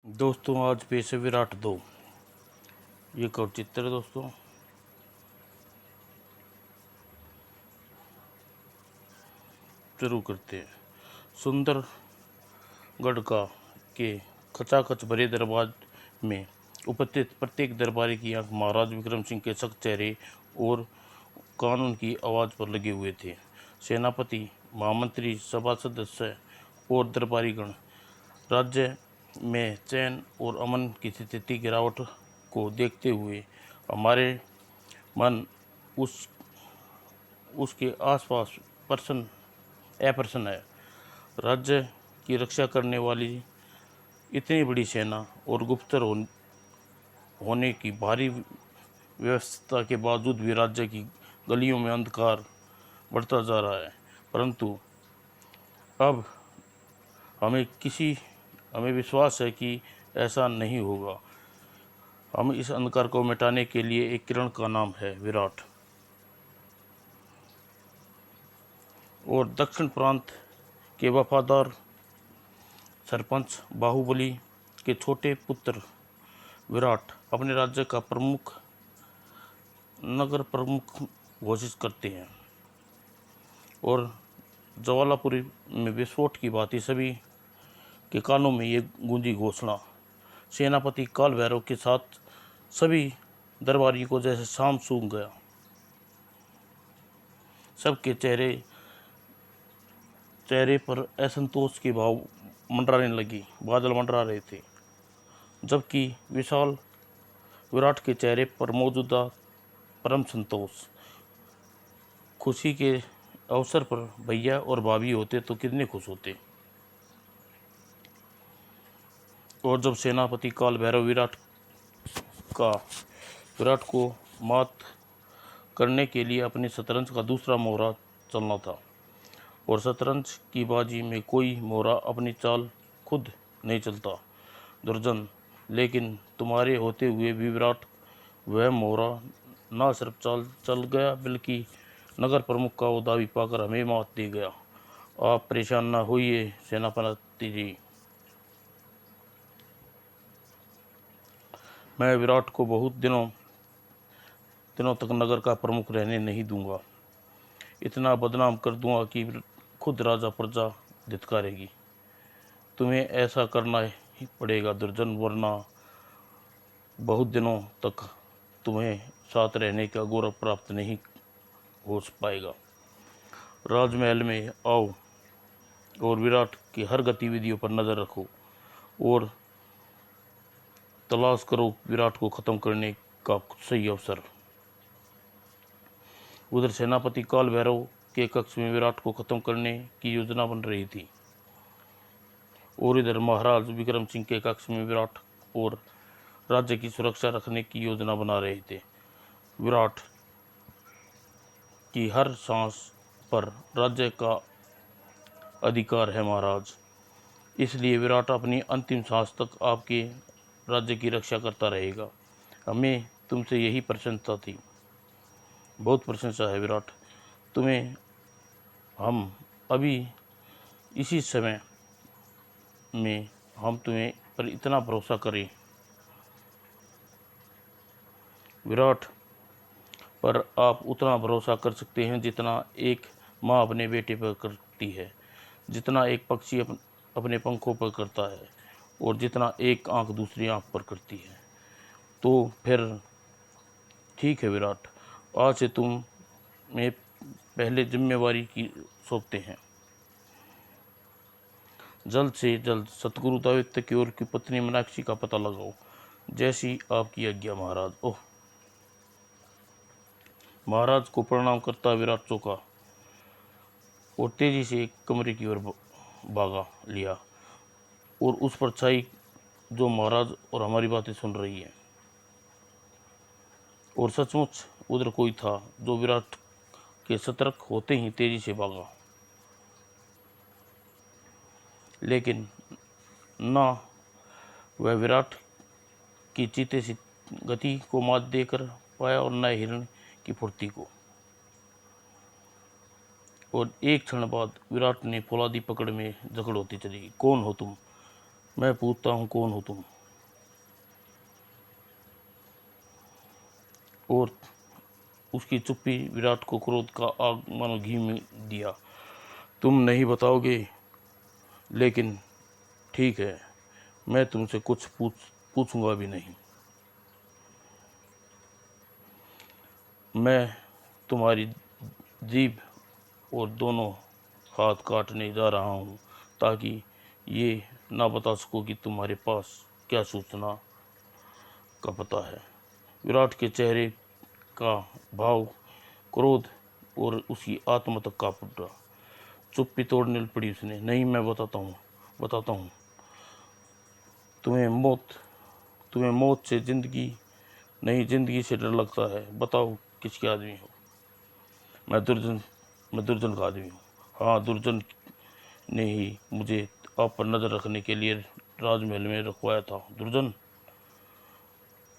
दोस्तों आज पेश है विराट 2। ये कौन चित्र है दोस्तों। शुरू करते हैं। सुंदर गढ़का के खचाखच भरे दरबार में उपस्थित प्रत्येक दरबारी की आंख महाराज विक्रम सिंह के सख्त चेहरे और कानून की आवाज़ पर लगे हुए थे। सेनापति, महामंत्री, सभा सदस्य और दरबारीगण राज्य में चैन और अमन की स्थिति गिरावट को देखते हुए हमारे मन उसके आसपास अप्रसन्न है। राज्य की रक्षा करने वाली इतनी बड़ी सेना और गुप्तचर होने की भारी व्यवस्था के बावजूद भी राज्य की गलियों में अंधकार बढ़ता जा रहा है। परंतु अब हमें विश्वास है कि ऐसा नहीं होगा। हम इस अंधकार को मिटाने के लिए एक किरण का नाम है विराट। और दक्षिण प्रांत के वफादार सरपंच बाहुबली के छोटे पुत्र विराट अपने राज्य का नगर प्रमुख घोषित करते हैं। और ज्वालापुरी में विस्फोट की भांति सभी के कानों में ये गूंजी घोषणा सेनापति काल भैरव के साथ सभी दरबारी को जैसे शाम सूंघ गया। सबके चेहरे पर असंतोष के भाव बादल मंडरा रहे थे, जबकि विशाल विराट के चेहरे पर मौजूदा परम संतोष। खुशी के अवसर पर भैया और भाभी होते तो कितने खुश होते। और जब सेनापति काल भैरव विराट को मात करने के लिए अपने शतरंज का दूसरा मोहरा चलना था। और शतरंज की बाजी में कोई मोहरा अपनी चाल खुद नहीं चलता दुर्जन, लेकिन तुम्हारे होते हुए भी विराट वह मोहरा ना सिर्फ चल गया बल्कि नगर प्रमुख का वो दावी पाकर हमें मात दे गया। आप परेशान ना होइए सेनापति जी, मैं विराट को बहुत दिनों तक नगर का प्रमुख रहने नहीं दूंगा। इतना बदनाम कर दूंगा कि खुद राजा प्रजा धिक्कारेगी। तुम्हें ऐसा करना ही पड़ेगा दुर्जन, वरना बहुत दिनों तक तुम्हें साथ रहने का गौरव प्राप्त नहीं हो पाएगा। राजमहल में आओ और विराट की हर गतिविधियों पर नज़र रखो और तलाश करो विराट को ख़त्म करने का सही अवसर। उधर सेनापति काल भैरव के कक्ष में विराट को ख़त्म करने की योजना बन रही थी और इधर महाराज विक्रम सिंह के कक्ष में विराट और राज्य की सुरक्षा रखने की योजना बना रहे थे। विराट की हर सांस पर राज्य का अधिकार है महाराज, इसलिए विराट अपनी अंतिम सांस तक आपके राज्य की रक्षा करता रहेगा। हमें तुमसे यही प्रशंसा थी, बहुत प्रशंसा है विराट। तुम्हें हम अभी इसी समय में हम तुम्हें पर इतना भरोसा करें विराट पर आप उतना भरोसा कर सकते हैं जितना एक माँ अपने बेटे पर करती है, जितना एक पक्षी अपने पंखों पर करता है और जितना एक आँख दूसरी आँख पर करती है। तो फिर ठीक है विराट, आज से तुम्हें पहले जिम्मेवारी की सौंपते हैं। जल्द से जल्द सतगुरु दैत्य की ओर की पत्नी मीनाक्षी का पता लगाओ। जैसी आपकी आज्ञा महाराज। ओह! महाराज को प्रणाम करता विराट चौंका और तेजी से एक कमरे की ओर भागा लिया और उस पर छाई जो महाराज और हमारी बातें सुन रही है। और सचमुच उधर कोई था जो विराट के सतर्क होते ही तेजी से भागा, लेकिन ना वह विराट की चीते सी गति को मात देकर पाया और न हिरण की फुर्ती को। और एक क्षण बाद विराट ने फौलादी पकड़ में जकड़ होती चली। कौन हो तुम? मैं पूछता हूँ कौन हो तुम? और उसकी चुप्पी विराट को क्रोध का आग मानो घी में दिया। तुम नहीं बताओगे, लेकिन ठीक है, मैं तुमसे कुछ पूछूंगा भी नहीं। मैं तुम्हारी जीभ और दोनों हाथ काटने जा रहा हूँ, ताकि ये ना बता सको कि तुम्हारे पास क्या सूचना का पता है। विराट के चेहरे का भाव क्रोध और उसकी आत्मा तक कांप उठा। चुप्पी तोड़ने पड़ी उसने। नहीं, मैं बताता हूँ। तुम्हें मौत से जिंदगी नहीं, जिंदगी से डर लगता है। बताओ किसके आदमी हो। मैं दुर्जन का आदमी हूँ। हाँ, दुर्जन ने ही मुझे आप पर नजर रखने के लिए राजमहल में रखवाया था। दुर्जन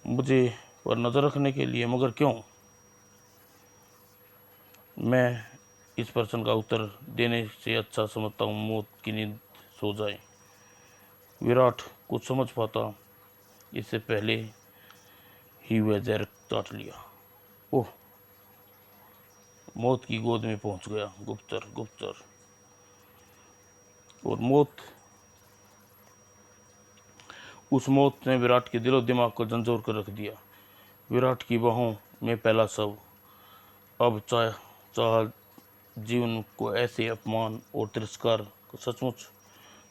मुझे पर नजर रखने के लिए, मगर क्यों? मैं इस प्रश्न का उत्तर देने से अच्छा समझता हूँ मौत की नींद सो जाए। विराट कुछ समझ पाता इससे पहले ही वह जहर चाट लिया। ओह, मौत की गोद में पहुंच गया। गुप्तचर और उस मौत ने विराट के दिलो दिमाग को झंझोर कर रख दिया। विराट की बाहों में पहला शव। अब चाह जीवन को ऐसे अपमान और तिरस्कार को सचमुच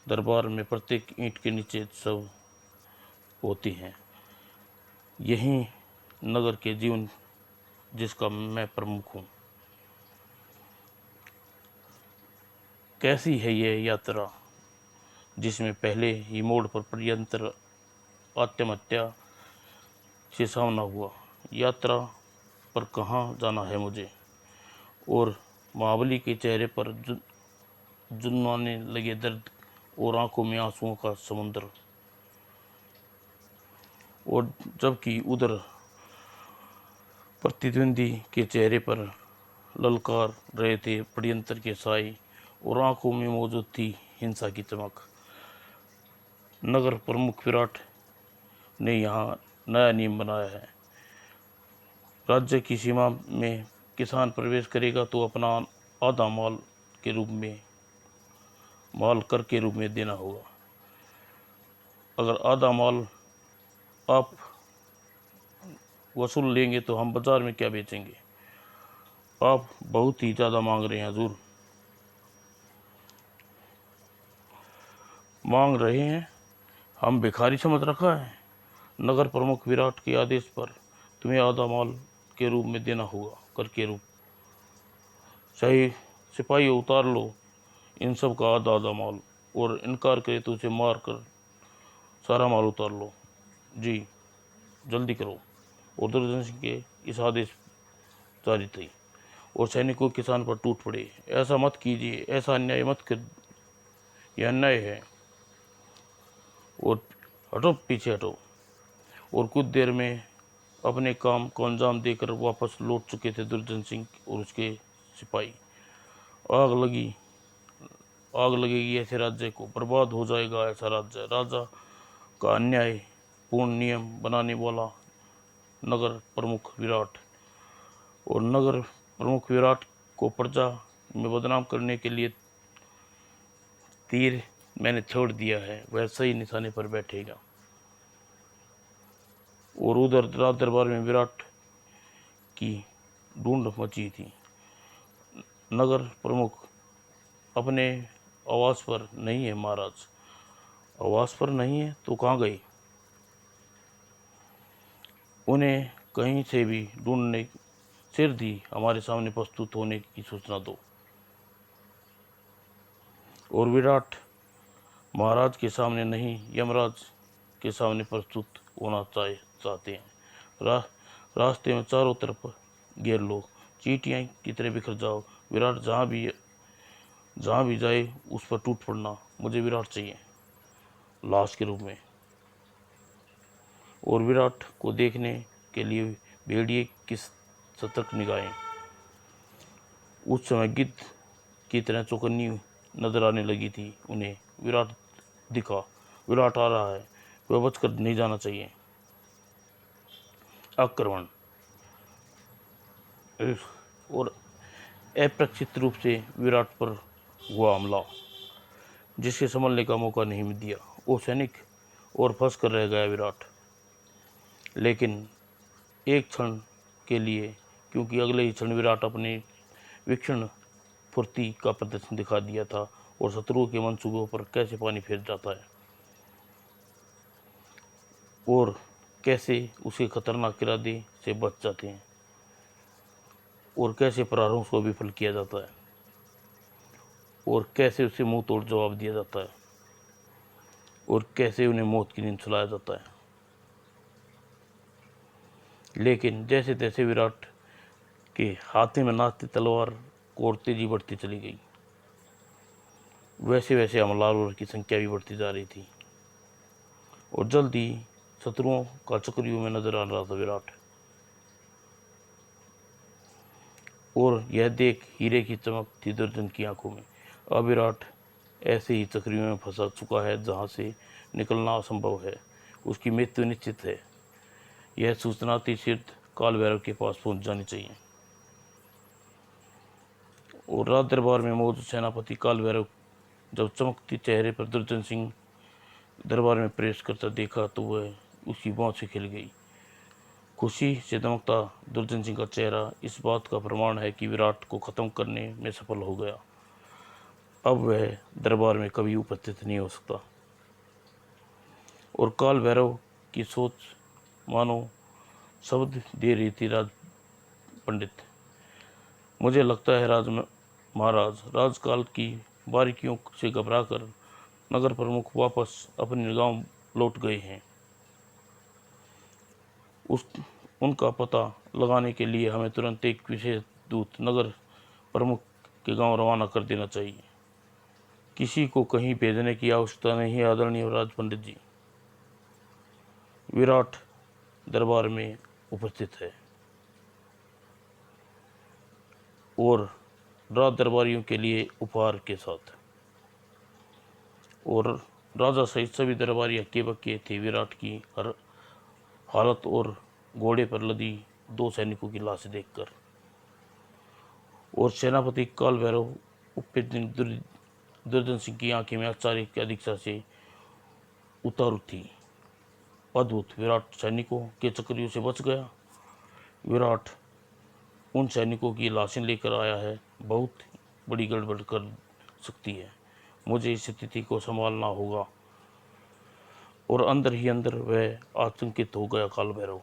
दरबार में प्रत्येक ईंट के नीचे शव होती हैं। यही नगर के जीवन जिसका मैं प्रमुख हूँ। कैसी है यह यात्रा जिसमें पहले ही मोड़ पर पर्यंतर आत्महत्या से सामना हुआ। यात्रा पर कहाँ जाना है मुझे? और महाबली के चेहरे पर जुनवाने लगे दर्द और आंखों में आंसुओं का समुद्र। और जबकि उधर प्रतिद्वंदी के चेहरे पर ललकार रहे थे षड्यंत्र के साए और आंखों में मौजूद थी हिंसा की चमक। नगर प्रमुख विराट ने यहाँ नया नियम बनाया है। राज्य की सीमा में किसान प्रवेश करेगा तो अपना आधा माल कर के रूप में देना होगा। अगर आधा माल आप वसूल लेंगे तो हम बाजार में क्या बेचेंगे? आप बहुत ही ज़्यादा मांग रहे हैं हुजूर। मांग रहे हैं? हम भिखारी समझ रखा है? नगर प्रमुख विराट के आदेश पर तुम्हें आधा माल के रूप में देना होगा, कर के रूप। सही सिपाही उतार लो इन सब का आधा आधा माल, और इनकार करे तो उसे मार कर सारा माल उतार लो। जी, जल्दी करो। और दुर्जन सिंह के इस आदेश जारी थी और सैनिकों किसान पर टूट पड़े। ऐसा मत कीजिए, ऐसा अन्याय मत कर, यह अन्याय है। और हटो, पीछे हटो। और कुछ देर में अपने काम को अंजाम देकर वापस लौट चुके थे दुर्जन सिंह और उसके सिपाही। आग लगेगी ऐसे राज्य को, बर्बाद हो जाएगा ऐसा राज्य। राजा का अन्याय पूर्ण नियम बनाने वाला नगर प्रमुख विराट, और नगर प्रमुख विराट को प्रजा में बदनाम करने के लिए तीर मैंने छोड़ दिया है, वह सही निशाने पर बैठेगा। और उधर राज दरबार में विराट की ढूंढ मची थी। नगर प्रमुख अपने आवास पर नहीं है महाराज। आवास पर नहीं है तो कहाँ गए? उन्हें कहीं से भी ढूंढने सिर दी हमारे सामने प्रस्तुत होने की सूचना दो। और विराट महाराज के सामने नहीं, यमराज के सामने प्रस्तुत होना चाहते हैं। रा, रास्ते में चारों तरफ घेर लो, चींटियां की तरह बिखर जाओ। विराट जहाँ भी जाए उस पर टूट पड़ना। मुझे विराट चाहिए लाश के रूप में। और विराट को देखने के लिए भेड़िए की सतर्क निगाहें उस समय गिद्ध की तरह चौकन्नी नजर आने लगी थी उन्हें। विराट दिखा, विराट आ रहा है, वह बचकर नहीं जाना चाहिए। आक्रमण। और अप्रत्याशित रूप से विराट पर हुआ हमला, जिसे संभलने का मौका नहीं दिया। वो सैनिक और फंस कर रह गया विराट, लेकिन एक क्षण के लिए, क्योंकि अगले ही क्षण विराट अपने वीक्षण फुर्ती का प्रदर्शन दिखा दिया था और शत्रुओं के मंसूबों पर कैसे पानी फेर जाता है और कैसे उसके खतरनाक इरादे से बच जाते हैं और कैसे प्रहारों को विफल किया जाता है और कैसे उसे मुंह तोड़ जवाब दिया जाता है और कैसे उन्हें मौत की नींद सुलाया जाता है। लेकिन जैसे तैसे विराट के हाथ में नाचती तलवार को और तेजी बढ़ती चली गई, वैसे वैसे हमलावरों की संख्या भी बढ़ती जा रही थी और जल्द ही शत्रुओं का चक्रव्यूह में नजर आ रहा था विराट। और यह देख हीरे की चमक थी दुर्जन की आंखों में। अब विराट ऐसे ही चक्रव्यूह में फंसा चुका है जहां से निकलना असंभव है, उसकी मृत्यु निश्चित है। यह सूचना तीर्थ काल भैरव के पास पहुंच जानी चाहिए। और राज दरबार में मौजूद सेनापति काल भैरव जब चमकती चेहरे पर दुर्जन सिंह दरबार में प्रवेश करता देखा तो वह उसकी बाँह से खिल गई। खुशी से दमकता दुर्जन सिंह का चेहरा इस बात का प्रमाण है कि विराट को खत्म करने में सफल हो गया। अब वह दरबार में कभी उपस्थित नहीं हो सकता। और काल भैरव की सोच मानो शब्द दे रही थी राज पंडित। मुझे लगता है महाराज राजकाल की बारीकियों से घबराकर नगर प्रमुख वापस अपने गांव लौट गए हैं। उनका पता लगाने के लिए हमें तुरंत एक विशेष दूत नगर प्रमुख के गांव रवाना कर देना चाहिए। किसी को कहीं भेजने की आवश्यकता नहीं है आदरणीय राज पंडित जी। विराट दरबार में उपस्थित है और राज दरबारियों के लिए उपहार के साथ। और राजा सहित सभी दरबारी हक्के बक्के थे विराट की हर हालत और घोड़े पर लदी 2 सैनिकों की लाश देखकर। और सेनापति काल भैरव दुर्जन सिंह की आंखें में आश्चर्य की अधिकता से उतारू थी। अद्भुत, विराट सैनिकों के चक्रव्यूह से बच गया। विराट उन सैनिकों की लाशें लेकर आया है। बहुत बड़ी गड़बड़ कर सकती है। मुझे इस स्थिति को संभालना होगा। और अंदर ही अंदर वह आतंकित हो गया काल भैरव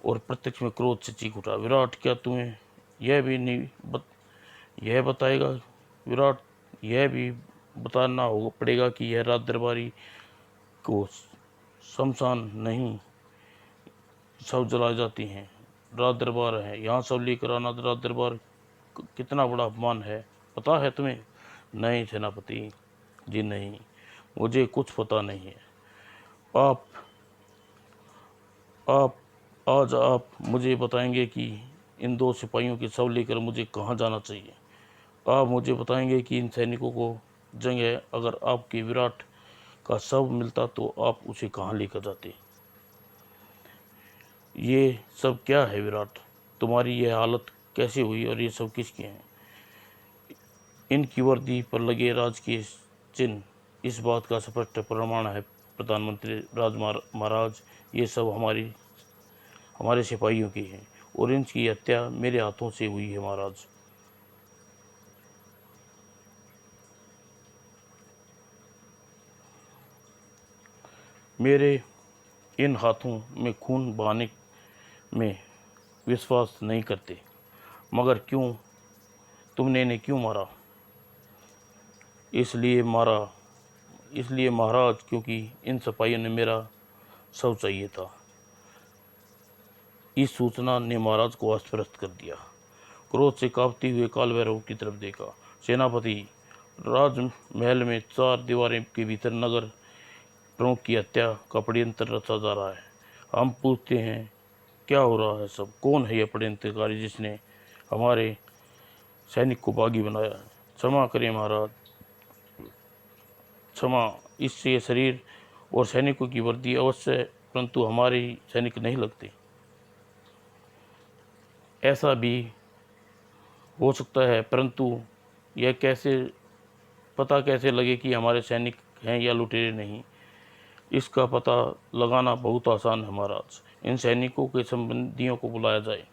और प्रत्यक्ष में क्रोध से चीख उठा। विराट, क्या तुम्हें यह भी नहीं यह बताएगा विराट, यह भी बताना होगा पड़ेगा कि यह राज दरबारी को शमशान नहीं सब जलाए जाती हैं। राज दरबार है, यहाँ सब लेकर आना। राज दरबार कितना बड़ा अपमान है, पता है तुम्हें? नहीं सेनापति जी, नहीं, मुझे कुछ पता नहीं है। आप आज आप मुझे बताएंगे कि इन 2 सिपाहियों के शव लेकर मुझे कहाँ जाना चाहिए। आप मुझे बताएंगे कि इन सैनिकों को जगह अगर आपके विराट का शव मिलता तो आप उसे कहाँ लेकर जाते। ये सब क्या है विराट? तुम्हारी यह हालत कैसे हुई और ये सब किसके हैं? इनकी वर्दी पर लगे राज के चिन्ह इस बात का स्पष्ट प्रमाण है प्रधानमंत्री महाराज। ये सब हमारे सिपाहियों की है और इनकी हत्या मेरे हाथों से हुई है महाराज। मेरे इन हाथों में खून बहाने में विश्वास नहीं करते, मगर क्यों? तुमने इन्हें क्यों मारा? इसलिए महाराज, क्योंकि इन सिपाहियों ने मेरा शव चाहिए था। इस सूचना ने महाराज को अस्तव्यस्त कर दिया। क्रोध से कांपते हुए काल भैरव की तरफ देखा। सेनापति, राजमहल में 4 दीवारें के भीतर नगर प्रमुख की हत्या का षड्यंत्र रचा जा रहा है। हम पूछते हैं, क्या हो रहा है सब? कौन है यह षड्यंत्रकारी जिसने हमारे सैनिक को बागी बनाया है? क्षमा करें महाराज, क्षमा। इससे शरीर और सैनिकों की वर्दी अवश्य, परंतु हमारे सैनिक नहीं लगते। ऐसा भी हो सकता है, परंतु यह कैसे लगे कि हमारे सैनिक हैं या लुटेरे नहीं, इसका पता लगाना बहुत आसान है महाराज। इन सैनिकों के संबंधियों को बुलाया जाए।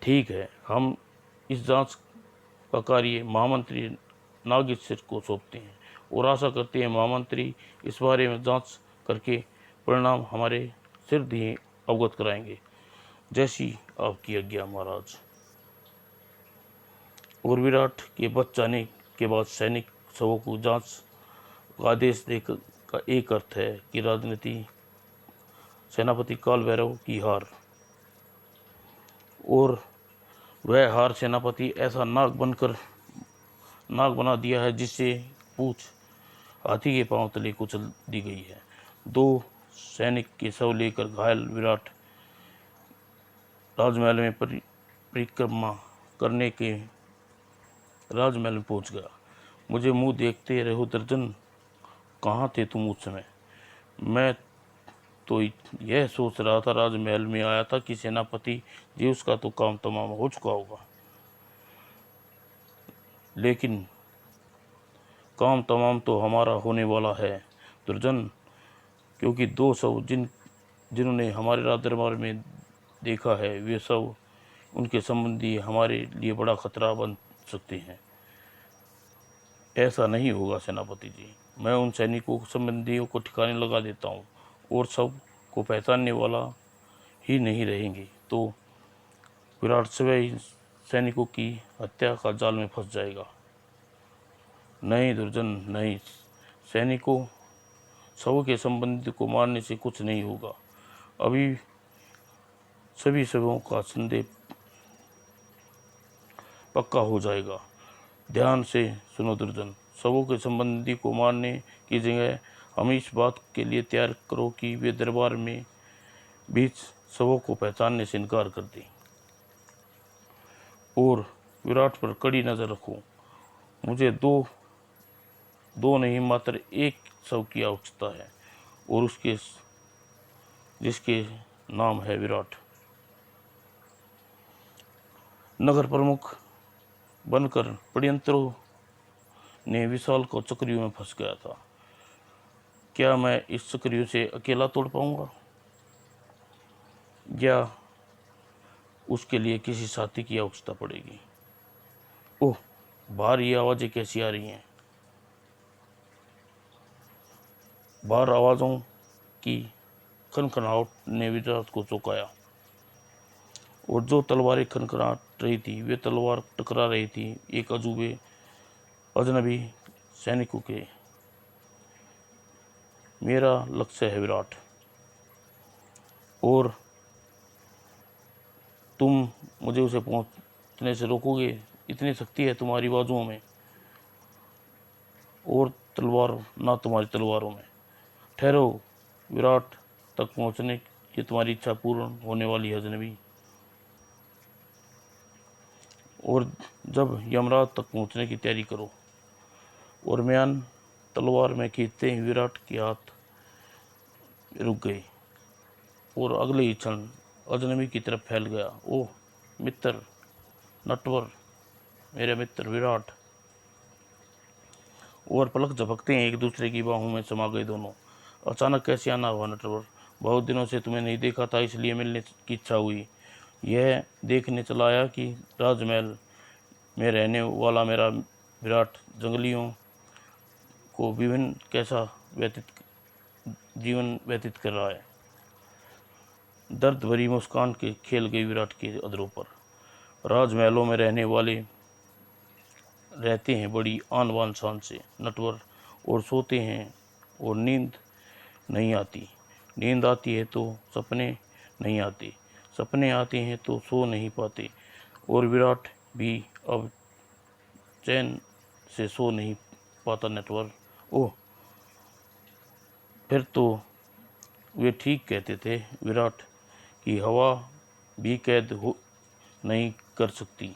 ठीक है, हम इस जांच का कार्य महामंत्री नागेश्वर को सौंपते हैं और आशा करते हैं महामंत्री इस बारे में जांच करके परिणाम हमारे सिर दिए अवगत कराएंगे। जैसी आपकी आज्ञा महाराज। और विराट के बच जाने के बाद सैनिक शवों को जांच का आदेश देकर का एक अर्थ है कि राजनीति सेनापति काल भैरव की हार, और वह हार सेनापति ऐसा नाग बना दिया है जिससे पूछ हाथी के पांव तले कुचल दी गई है। 2 सैनिक के शव लेकर घायल विराट राजमहल में परिक्रमा करने के राजमहल में पहुंच गया। मुझे मुंह देखते रहो दर्जन, कहाँ थे तुम उस समय? मैं तो यह सोच रहा था राजमहल में आया था कि सेनापति जी उसका तो काम तमाम हो चुका होगा, लेकिन काम तमाम तो हमारा होने वाला है दुर्जन, क्योंकि 2 शव जिन्होंने हमारे राज दरबार में देखा है वे सब उनके संबंधी हमारे लिए बड़ा खतरा बन सकते हैं। ऐसा नहीं होगा सेनापति जी, मैं उन सैनिकों संबंधियों को ठिकाने लगा देता हूँ और सब को पहचानने वाला ही नहीं रहेंगे तो विराट स्वयं सैनिकों की हत्या का जाल में फंस जाएगा। नहीं दुर्जन नहीं, सैनिकों शव के संबंधी को मारने से कुछ नहीं होगा। अभी सभी शवों का संदेह पक्का हो जाएगा। ध्यान से सुनो दुर्जन, शवों के संबंधी को मारने की जगह हम इस बात के लिए तैयार करो कि वे दरबार में बीच शवों को पहचानने से इनकार कर दें और विराट पर कड़ी नज़र रखो। मुझे दो नहीं मात्र एक शव की आवश्यकता है और जिसके नाम है विराट। नगर प्रमुख बनकर पड़यंत्रों ने विशाल को चक्रियों में फंस गया था। क्या मैं इस चक्रियों से अकेला तोड़ पाऊंगा या उसके लिए किसी साथी की आवश्यकता पड़ेगी? ओह, बाहर ये आवाज़ें कैसी आ रही हैं? बाहर आवाज़ों की खनखनाहट ने विराट को चौंकाया और जो तलवारें खनखनाट रही थी वे तलवार टकरा रही थी एक अजूबे अजनबी सैनिकों के। मेरा लक्ष्य है विराट और तुम मुझे उसे पहुंचने से रोकोगे? इतनी शक्ति है तुम्हारी बाजुओं में और तलवार ना तुम्हारी तलवारों में। ठहरो, विराट तक पहुंचने की तुम्हारी इच्छा पूर्ण होने वाली है अजनबी। और जब यमराज तक पहुंचने की तैयारी करो। और म्यान तलवार में खींचते ही विराट के हाथ रुक गए और अगले ही क्षण अजनबी की तरफ फैल गया। ओह मित्र नटवर, मेरे मित्र विराट। और पलक झपकते हैं एक दूसरे की बाहों में समा गए दोनों। अचानक कैसे आना हुआ नटवर? बहुत दिनों से तुम्हें नहीं देखा था इसलिए मिलने की इच्छा हुई। यह देखने चला आया कि राजमहल में रहने वाला मेरा विराट जंगलियों को विभिन्न कैसा जीवन व्यतीत कर रहा है। दर्द भरी मुस्कान के खेल गई विराट के अधरों पर। राजमहलों में रहने वाले रहते हैं बड़ी आन बान शान से नटवर, और सोते हैं और नींद नहीं आती। नींद आती है तो सपने नहीं आते, सपने आते हैं तो सो नहीं पाते। और विराट भी अब चैन से सो नहीं पाता नटवर। ओह, फिर तो वे ठीक कहते थे विराट की हवा भी कैद हो नहीं कर सकती।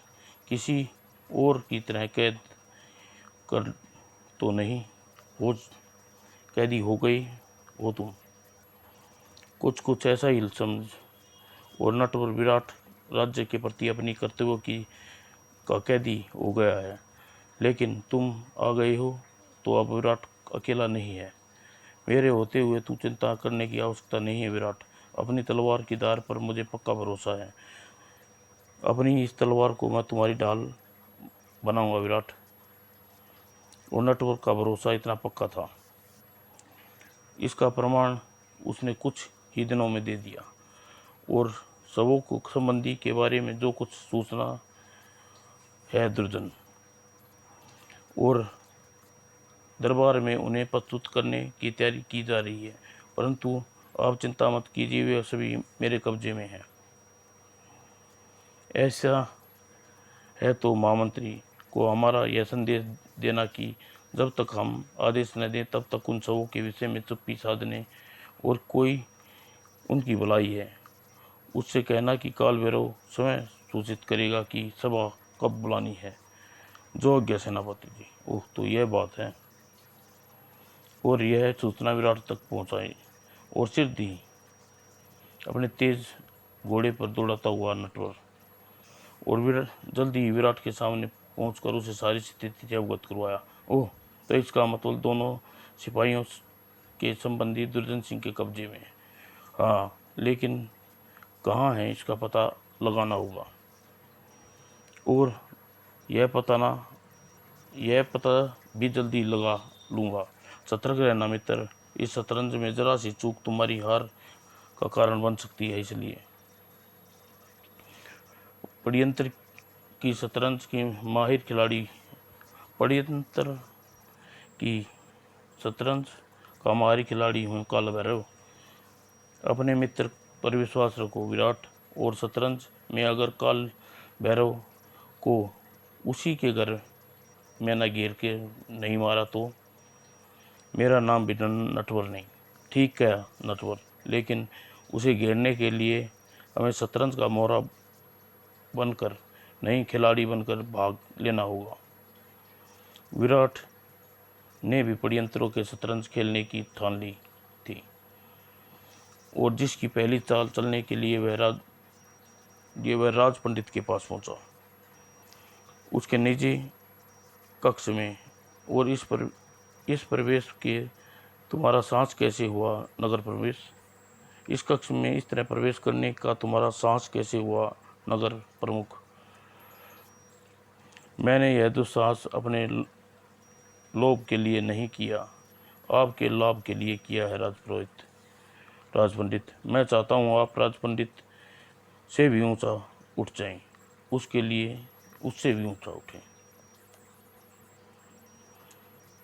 किसी और की तरह कैद कर तो नहीं हो, कैदी हो गई हो तुम। कुछ ऐसा ही समझ और नटवर विराट राज्य के प्रति अपनी कर्तव्यों की का कैदी हो गया है। लेकिन तुम आ गए हो तो अब विराट अकेला नहीं है। मेरे होते हुए तू चिंता करने की आवश्यकता नहीं है विराट। अपनी तलवार की धार पर मुझे पक्का भरोसा है। अपनी इस तलवार को मैं तुम्हारी ढाल बनाऊंगा विराट। और नटवर का भरोसा इतना पक्का था, इसका प्रमाण उसने कुछ ही दिनों में दे दिया। और शवों को संबंधी के बारे में जो कुछ सूचना है दुर्जन और दरबार में उन्हें प्रस्तुत करने की तैयारी की जा रही है। परंतु आप चिंता मत कीजिए, वे सभी मेरे कब्जे में हैं। ऐसा है तो महामंत्री को हमारा यह संदेश देना कि जब तक हम आदेश न दें तब तक उन सबों के विषय में चुप्पी साधने और कोई उनकी भलाई है उससे कहना कि काल भैरव स्वयं सूचित करेगा कि सभा कब बुलानी है। जो आज्ञा सेनापति जी। ओह, तो यह बात है। और यह सूचना विराट तक पहुंचाई और सिर दी अपने तेज घोड़े पर दौड़ाता हुआ नटवर। और जल्दी ही विराट के सामने पहुंचकर उसे सारी स्थिति से अवगत करवाया। ओह, तो इसका मतलब दोनों सिपाहियों के संबंधी दुर्जन सिंह के कब्जे में है। हाँ, लेकिन कहाँ है इसका पता लगाना होगा। और यह पता भी जल्दी लगा लूँगा। सतर्क रहना मित्र, इस शतरंज में जरा सी चूक तुम्हारी हार का कारण बन सकती है। इसलिए षड्यंत्र की शतरंज की माहिर खिलाड़ी षड्यंत्र की शतरंज का माहिर खिलाड़ी हूँ काल भैरव। अपने मित्र पर विश्वास रखो विराट। और शतरंज में अगर काल भैरव को उसी के घर में न घेर के नहीं मारा तो मेरा नाम भी नटवर नहीं। ठीक है नटवर, लेकिन उसे घेरने के लिए हमें शतरंज का मोहरा बनकर नहीं, खिलाड़ी बनकर भाग लेना होगा। विराट ने भी षड्यंत्रों के शतरंज खेलने की ठान ली थी और जिसकी पहली चाल चलने के लिए वह राज पंडित के पास पहुंचा, उसके निजी कक्ष में। और इस प्रवेश के तुम्हारा साहस कैसे हुआ नगर प्रवेश? इस कक्ष में इस तरह प्रवेश करने का तुम्हारा साहस कैसे हुआ नगर प्रमुख? मैंने यह दुस्साहस अपने लोभ के लिए नहीं किया, आपके लाभ के लिए किया है राजपंडित। मैं चाहता हूँ आप राजपंडित से भी ऊंचा उठ जाएं, उसके लिए उससे भी ऊंचा उठें।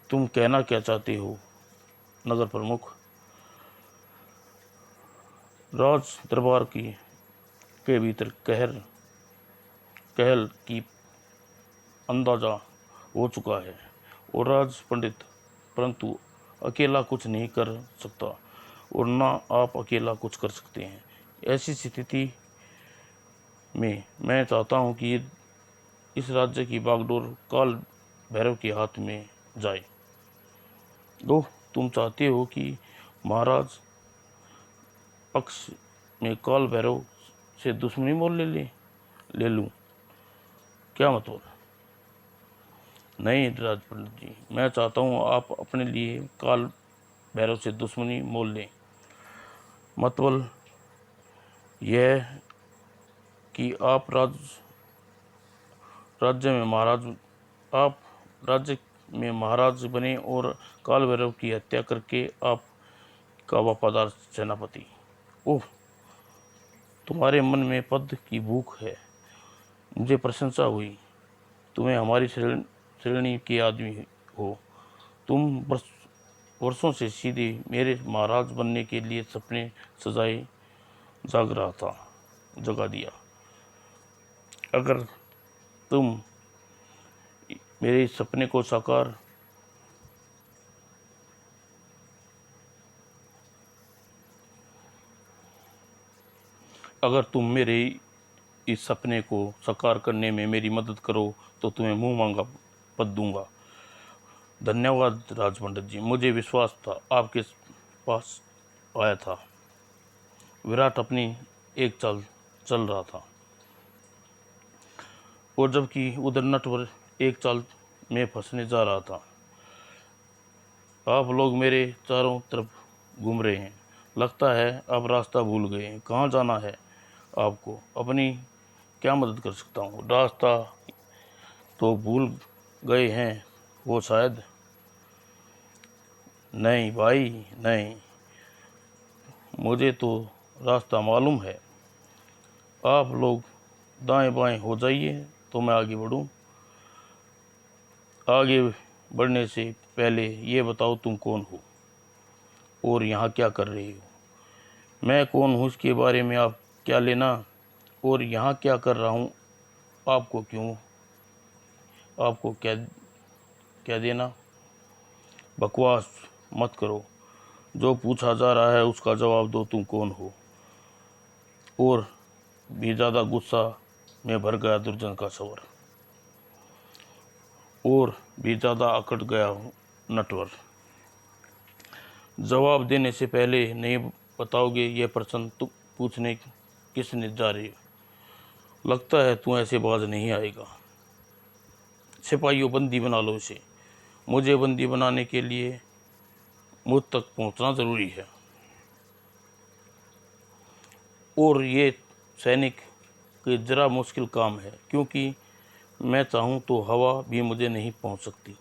तुम कहना क्या चाहते हो नगर प्रमुख? राज दरबार के भीतर कहल की अंदाजा हो चुका है और राज पंडित परंतु अकेला कुछ नहीं कर सकता और ना आप अकेला कुछ कर सकते हैं। ऐसी स्थिति में मैं चाहता हूं कि इस राज्य की बागडोर काल भैरव के हाथ में जाए। ओह, तुम चाहते हो कि महाराज पक्ष में काल भैरव से दुश्मनी मोल ले लूं? क्या मतलब? नहीं राज पंडित जी, मैं चाहता हूँ आप अपने लिए काल भैरव से दुश्मनी मोल लें। मतलब यह कि आप राज्य में महाराज बने और काल भैरव की हत्या करके आप का वफादार सेनापति। ओह, तुम्हारे मन में पद की भूख है, मुझे प्रशंसा हुई। तुम्हें हमारी श्रेणी के आदमी हो। तुम वर्षों से सीधे मेरे महाराज बनने के लिए सपने सजाए जगा दिया। अगर तुम मेरे इस सपने को साकार करने में मेरी मदद करो तो तुम्हें मुंह मांगा पद दूंगा। धन्यवाद राज पंडित जी, मुझे विश्वास था आपके पास आया था। विराट अपनी एक चाल चल रहा था, और जबकि उधर नटवर एक चाल में फंसने जा रहा था। आप लोग मेरे चारों तरफ घूम रहे हैं, लगता है आप रास्ता भूल गए हैं। कहाँ जाना है आपको? अपनी क्या मदद कर सकता हूँ? रास्ता तो भूल गए हैं वो शायद। नहीं भाई नहीं, मुझे तो रास्ता मालूम है। आप लोग दाएं बाएं हो जाइए तो मैं आगे बढ़ूं। आगे बढ़ने से पहले ये बताओ तुम कौन हो और यहाँ क्या कर रही हो? मैं कौन हूँ इसके बारे में आप क्या लेना, और यहाँ क्या कर रहा हूँ आपको क्यों, आपको क्या क्या देना? बकवास मत करो, जो पूछा जा रहा है उसका जवाब दो, तुम कौन हो? और भी ज़्यादा गुस्सा में भर गया दुर्जन का स्वर, और भी ज़्यादा अकड़ गया नटवर। जवाब देने से पहले नहीं बताओगे ये प्रश्न तुम पूछने किसने जा रही हो? लगता है तू ऐसे बाज नहीं आएगा। सिपाहियों, बंदी बना लो इसे। मुझे बंदी बनाने के लिए मुझ तक पहुंचना ज़रूरी है, और ये सैनिक के ज़रा मुश्किल काम है, क्योंकि मैं चाहूँ तो हवा भी मुझे नहीं पहुंच सकती,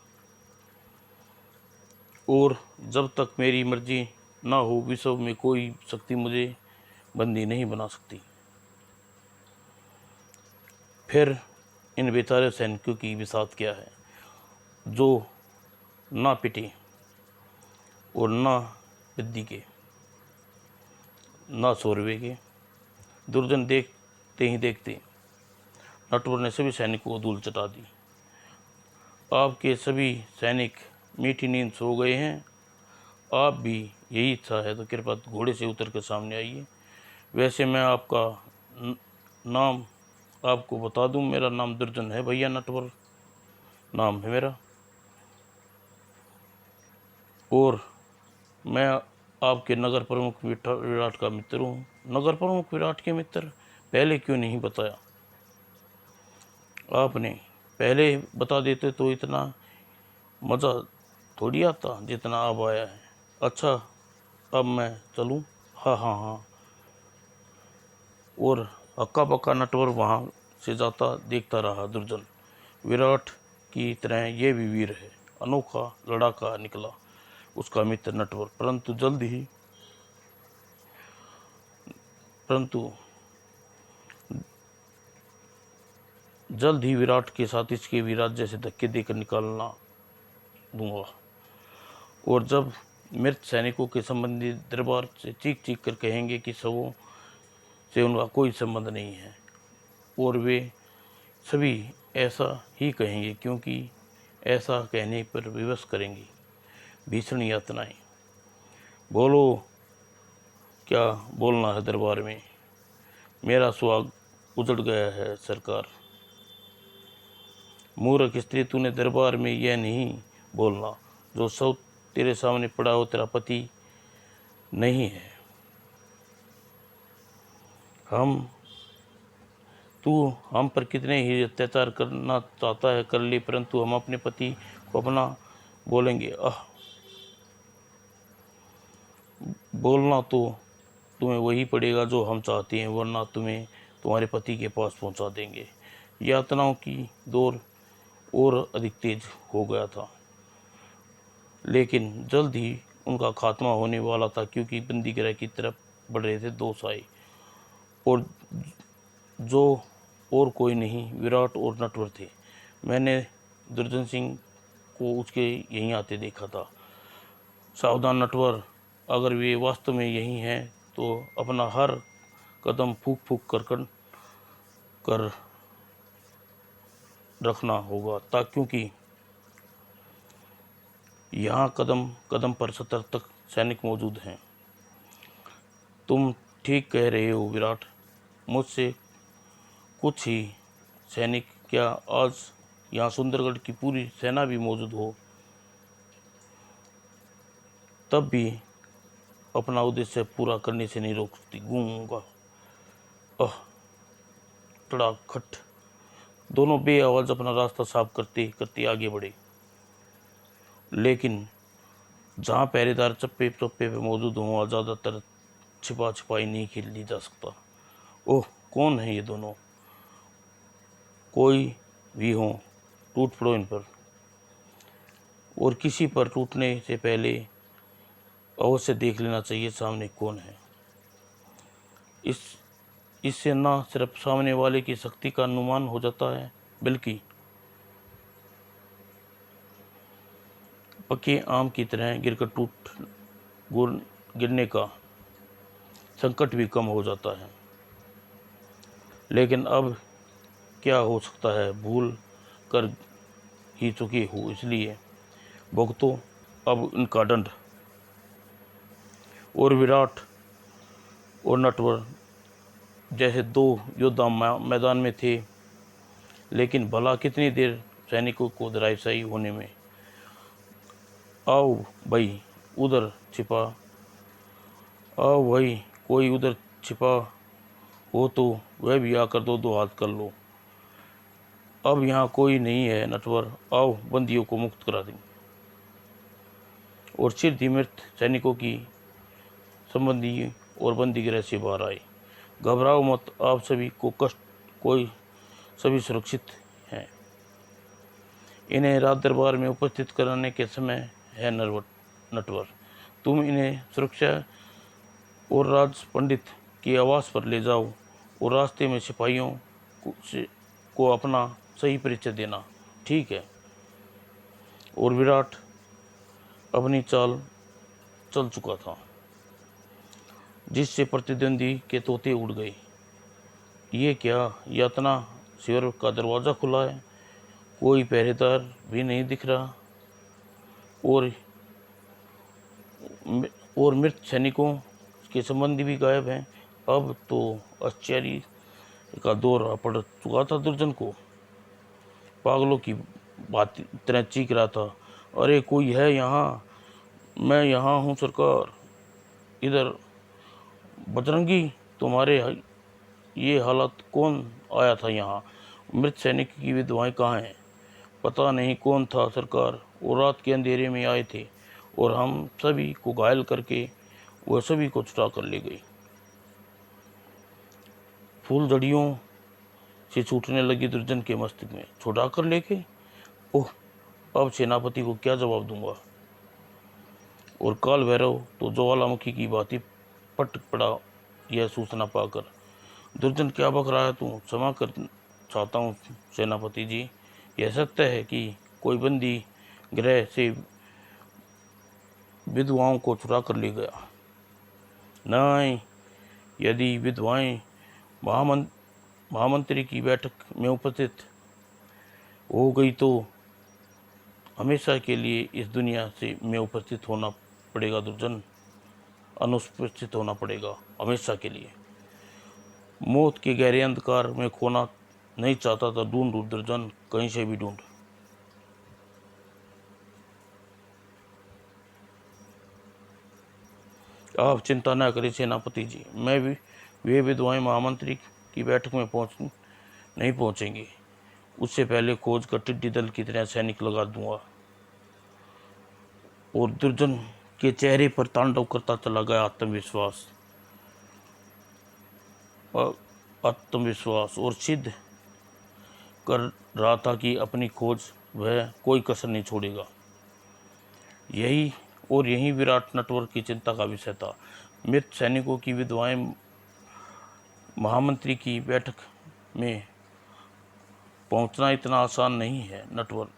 और जब तक मेरी मर्जी ना हो विश्व में कोई शक्ति मुझे बंदी नहीं बना सकती। फिर इन बेचारे सैनिकों की विसात क्या है, जो ना पिटे और ना विद्य के, ना सौरवे के। दुर्जन देखते ही देखते नटवर ने सभी सैनिकों को धूल चटा दी। आपके सभी सैनिक मीठी नींद सो गए हैं। आप भी यही इच्छा है तो कृपया घोड़े से उतर कर सामने आइए। वैसे मैं आपका नाम आपको बता दूं, मेरा नाम दुर्जन है भैया, नटवर नाम है मेरा, और मैं आपके नगर प्रमुख विराट का मित्र हूँ। नगर प्रमुख विराट के मित्र? पहले क्यों नहीं बताया? आपने पहले बता देते तो इतना मज़ा थोड़ी आता जितना अब आया है। अच्छा, अब मैं चलूँ? हाँ हाँ हाँ। और हक्का बक्का नटवर वहाँ से जाता देखता रहा दुर्जन। विराट की तरह ये भी वीर है। अनोखा लड़ाका निकला उसका मित्र नटवर, परंतु जल्द ही विराट के साथ इसके भी राज्य से धक्के देकर निकालना दूंगा, और जब मृत सैनिकों के संबंधी दरबार से चीख चीख कर कहेंगे कि शवों से उनका कोई संबंध नहीं है, और वे सभी ऐसा ही कहेंगे, क्योंकि ऐसा कहने पर विवश करेंगी भीषण यातनाएं। बोलो, क्या बोलना है दरबार में? मेरा सुहाग उजड़ गया है सरकार। मूर्ख स्त्री, तूने दरबार में यह नहीं बोलना। जो सब तेरे सामने पड़ा हो तेरा पति नहीं है। तू हम पर कितने ही अत्याचार करना चाहता है कर ले, परंतु हम अपने पति को अपना बोलेंगे। बोलना तो तुम्हें वही पड़ेगा जो हम चाहते हैं, वरना तुम्हें तुम्हारे पति के पास पहुंचा देंगे। यातनाओं की दौर और अधिक तेज हो गया था, लेकिन जल्द ही उनका खात्मा होने वाला था, क्योंकि बंदीगृह की तरफ बढ़ रहे थे दो साए, और जो और कोई नहीं विराट और नटवर थे। मैंने दुर्जन सिंह को उसके यहीं आते देखा था। सावधान नटवर, अगर वे वास्तव में यही हैं तो अपना हर कदम फूक फूक कर रखना होगा, क्योंकि यहाँ कदम कदम पर सतर्क सैनिक मौजूद हैं। तुम ठीक कह रहे हो विराट, मुझसे कुछ ही सैनिक क्या, आज यहाँ सुंदरगढ़ की पूरी सेना भी मौजूद हो, तब भी अपना उद्देश्य पूरा करने से नहीं रोकती। गूंगा तड़ाखट। दोनों बेआवाज अपना रास्ता साफ करते करते आगे बढ़े, लेकिन जहाँ पहरेदार चप्पे चप्पे पे मौजूद हों, ज़्यादातर छिपा छिपाई नहीं खेली जा सकता। ओह, कौन है ये दोनों? कोई भी हो, टूट पड़ो इन पर, और किसी पर टूटने से पहले अवश्य देख लेना चाहिए सामने कौन है। इससे न सिर्फ सामने वाले की शक्ति का अनुमान हो जाता है, बल्कि पके आम की तरह गिरने का संकट भी कम हो जाता है। लेकिन अब क्या हो सकता है, भूल कर ही चुके हो, इसलिए भुगतो अब इनका दंड। और विराट और नटवर जैसे दो योद्धा मैदान में थे, लेकिन भला कितनी देर सैनिकों को धराशायी होने में। आओ भाई उधर छिपा, आओ भाई कोई उधर छिपा हो तो वह भी आकर दो दो हाथ कर लो। अब यहाँ कोई नहीं है नटवर, आओ बंदियों को मुक्त करा दें। और सिर मृत सैनिकों की संबंधी और बंदी गृह से बाहर आए। घबराओ मत, आप सभी को कष्ट कोई सभी सुरक्षित हैं। इन्हें राज दरबार में उपस्थित कराने के समय है नटवर। तुम इन्हें सुरक्षा और राज पंडित के आवास पर ले जाओ, और रास्ते में सिपाहियों को अपना सही परिचय देना, ठीक है? और विराट अपनी चाल चल चुका था, जिससे प्रतिद्वंदी के तोते उड़ गए। ये क्या, यातना शिविर का दरवाज़ा खुला है, कोई पहरेदार भी नहीं दिख रहा, और मृत सैनिकों के संबंधी भी गायब हैं। अब तो आश्चर्य का दौर पड़ चुका था दुर्जन को। पागलों की बात तरह चीख रहा था, अरे कोई है यहाँ? मैं यहाँ हूँ सरकार। इधर बजरंगी, तुम्हारे ये हालत कौन आया था यहाँ? मृत सैनिक की विधवाएं कहाँ हैं? पता नहीं कौन था सरकार, वो रात के अंधेरे में आए थे और हम सभी को घायल करके वह सभी को छुड़ा कर ले गई। फूल जड़ियों से छूटने लगी दुर्जन के मस्तिष्क में। छुड़ा कर लेके? ओह, अब सेनापति को क्या जवाब दूंगा? और काल भैरव तो ज्वालामुखी की भांति पट पड़ा यह सूचना पाकर। दुर्जन, क्या बक रहा है तू? क्षमा कर चाहता हूँ सेनापति जी, यह सत्य है कि कोई बंदी गृह से विधवाओं को चुरा कर ले गया। नहीं, यदि विधवाएं महामंत्री की बैठक में उपस्थित हो गई तो हमेशा के लिए इस दुनिया से में उपस्थित होना पड़ेगा दुर्जन, अनुपस्थित होना पड़ेगा हमेशा के लिए। मौत के गहरे अंधकार में खोना नहीं चाहता था। ढूंढ दुर्जन, कहीं से भी ढूंढ। आप चिंता न करें सेनापति जी, मैं भी वे विधवाएं महामंत्री की बैठक में नहीं पहुंचेंगी। उससे पहले खोज कर टिड्डी दल की तरह सैनिक लगा दूंगा। और दुर्जन के चेहरे पर तांडव करता चला गया आत्मविश्वास, और सिद्ध कर रहा था कि अपनी खोज वह कोई कसर नहीं छोड़ेगा। यही विराट नटवर की चिंता का विषय था। मृत सैनिकों की विधवाएं महामंत्री की बैठक में पहुंचना इतना आसान नहीं है नटवर।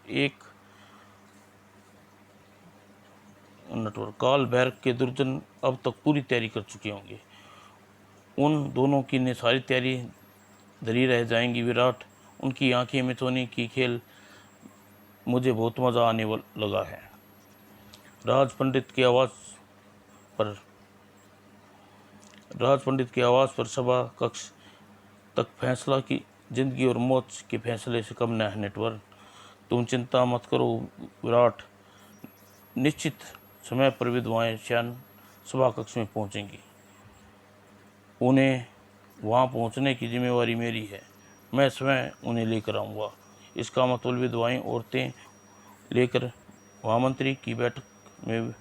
काल भैरव के दुर्जन अब तक पूरी तैयारी कर चुके होंगे। उन दोनों की ने सारी तैयारी धरी रह जाएंगी। विराट, उनकी आंखें में सोने की खेल मुझे बहुत मज़ा आने लगा है। राज पंडित की आवाज़ पर सभा कक्ष तक फैसला की जिंदगी और मौत के फैसले से कम न है नटवर। तुम चिंता मत करो विराट, निश्चित समय पर विधवाएं शयन सभा कक्ष में पहुंचेंगी। उन्हें वहां पहुंचने की जिम्मेवारी मेरी है। मैं स्वयं उन्हें लेकर आऊँगा। इसका मतलब विधवाएं औरतें लेकर महामंत्री की बैठक में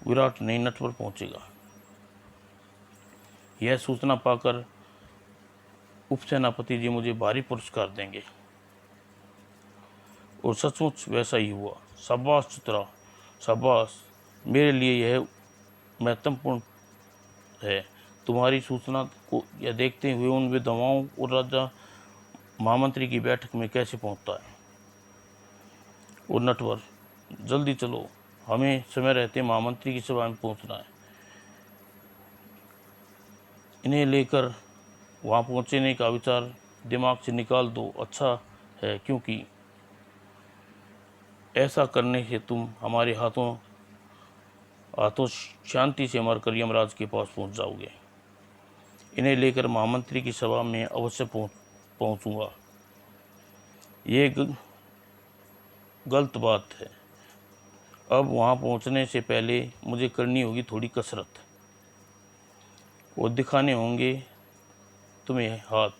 विराट नई नट पर पहुंचेगा। यह सूचना पाकर उपसेनापति जी मुझे भारी पुरस्कार देंगे। और सचमुच वैसा ही हुआ। शाबाश चित्रा, शाबाश, मेरे लिए यह महत्वपूर्ण है। तुम्हारी सूचना को यह देखते हुए उन विधवाओं और राजा महामंत्री की बैठक में कैसे पहुंचता है। और नटवर, जल्दी चलो, हमें समय रहते महामंत्री की सभा में पहुंचना है। इन्हें लेकर वहां पहुंचने का विचार दिमाग से निकाल दो, अच्छा है, क्योंकि ऐसा करने से तुम हमारे हाथों शांति से मरकर यमराज के पास पहुंच जाओगे। इन्हें लेकर महामंत्री की सभा में अवश्य पहुंचूंगा। ये गलत बात है। अब वहां पहुंचने से पहले मुझे करनी होगी थोड़ी कसरत और दिखाने होंगे तुम्हें हाथ,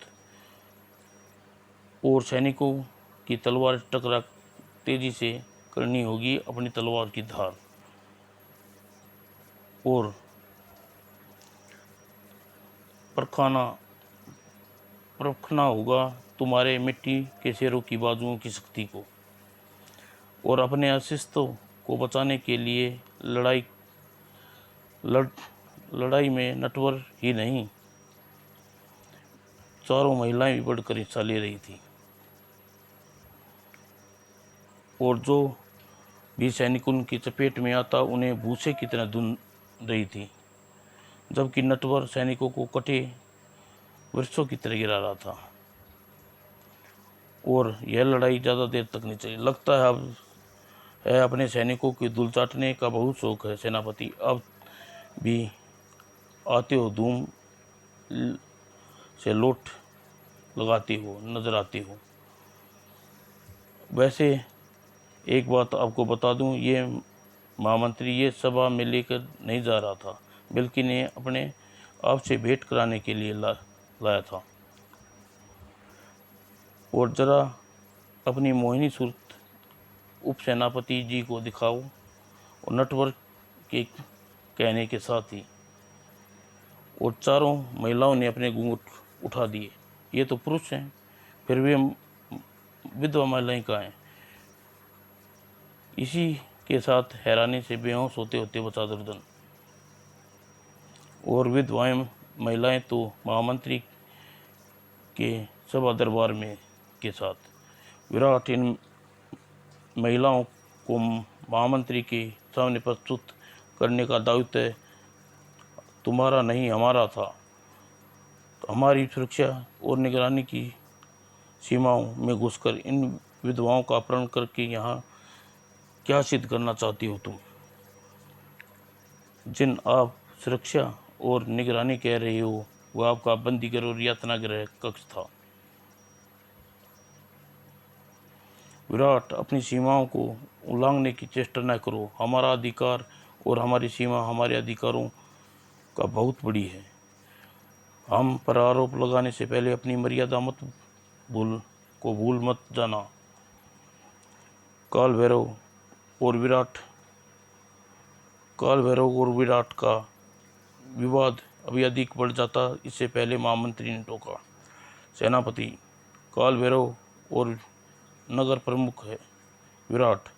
और सैनिकों की तलवार टकरा तेजी से करनी होगी अपनी तलवार की धार, और परखना होगा तुम्हारे मिट्टी के शेरों की बाजुओं की शक्ति को, और अपने अस्तित्व को बचाने के लिए लड़ाई में नटवर ही नहीं, चारों महिलाएं भी बढ़कर हिस्सा ले रही थी। और जो भी सैनिक उनकी चपेट में आता उन्हें भूसे की तरह धुन रही थी, जबकि नटवर सैनिकों को कटे वृक्षों की तरह गिरा रहा था। और यह लड़ाई ज़्यादा देर तक नहीं चली। लगता है अब है अपने सैनिकों की धूल चाटने का बहुत शौक है सेनापति, अब भी आते हो धूम से लोट लगाते हो नजर आते हो। वैसे एक बात आपको बता दूं, ये महामंत्री ये सभा में लेकर नहीं जा रहा था, बल्कि इन्हें अपने आप से भेंट कराने के लिए लाया था। और जरा अपनी मोहिनी सूरत उपसेनापति जी को दिखाओ। और नटवर के कहने के साथ ही और चारों महिलाओं ने अपने घूंघट उठा दिए। ये तो पुरुष हैं, फिर भी हम विधवा महिलाएं कहाँ हैं। इसी के साथ हैरानी से बेहोश होते होते बचा दुर्योधन। और विधवाएं महिलाएं तो महामंत्री के सभा दरबार में के साथ। विराट इन महिलाओं को महामंत्री के सामने प्रस्तुत करने का दायित्व तुम्हारा नहीं हमारा था। तो हमारी सुरक्षा और निगरानी की सीमाओं में घुसकर इन विधवाओं का अपहरण करके यहाँ क्या सिद्ध करना चाहती हो तुम? जिन आप सुरक्षा और निगरानी कह रहे हो वह आपका बंदीगृह और यातना गृह कक्ष था। विराट, अपनी सीमाओं को उल्लंघने की चेष्टा न करो। हमारा अधिकार और हमारी सीमा हमारे अधिकारों का बहुत बड़ी है। हम पर आरोप लगाने से पहले अपनी मर्यादा भूल मत जाना। काल भैरव और विराट का विवाद अभी अधिक बढ़ जाता, इससे पहले महामंत्री ने टोका। सेनापति, काल भैरव और नगर प्रमुख है विराट,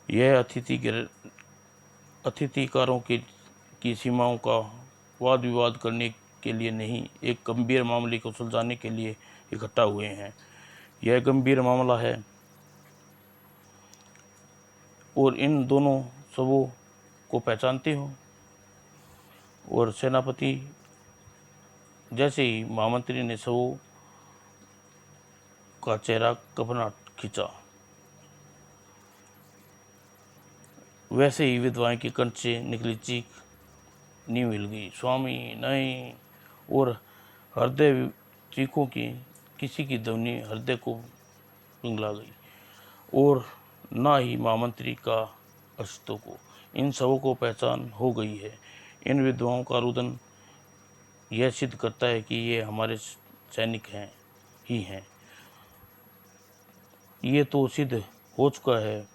यह अतिथिकारों की सीमाओं का वाद विवाद करने के लिए नहीं, एक गंभीर मामले को सुलझाने के लिए इकट्ठा हुए हैं। यह गंभीर मामला है और इन दोनों सबों को पहचानते हो। और सेनापति, जैसे ही महामंत्री ने सबों का चेहरा कपना खींचा, वैसे ही विधवाएं के कंठ से निकली चीख नींव हिल गई, स्वामी नहीं। और हृदय चीखों की किसी की ध्वनि हृदय को पिघला गई, और ना ही महामंत्री का अस्तित्व को। इन सबों को पहचान हो गई है। इन विधवाओं का रुदन यह सिद्ध करता है कि ये हमारे सैनिक हैं ही हैं। ये तो सिद्ध हो चुका है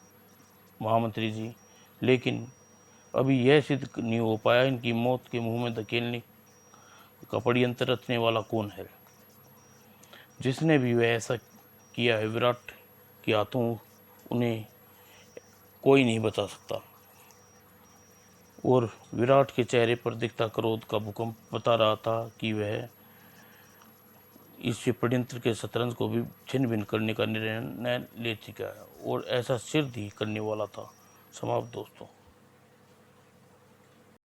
महामंत्री जी, लेकिन अभी यह सिद्ध नहीं हो पाया इनकी मौत के मुंह में धकेलने का षड्यंत्र रचने वाला कौन है। जिसने भी वह ऐसा किया है, विराट के हाथों उन्हें कोई नहीं बचा सकता। और विराट के चेहरे पर दिखता क्रोध का भूकंप बता रहा था कि वह इस षड्यंत्र के शतरंज को भी छिन्न भिन्न करने का निर्णय ले चुका है और ऐसा सिद्ध ही करने वाला था। समाप्त दोस्तों।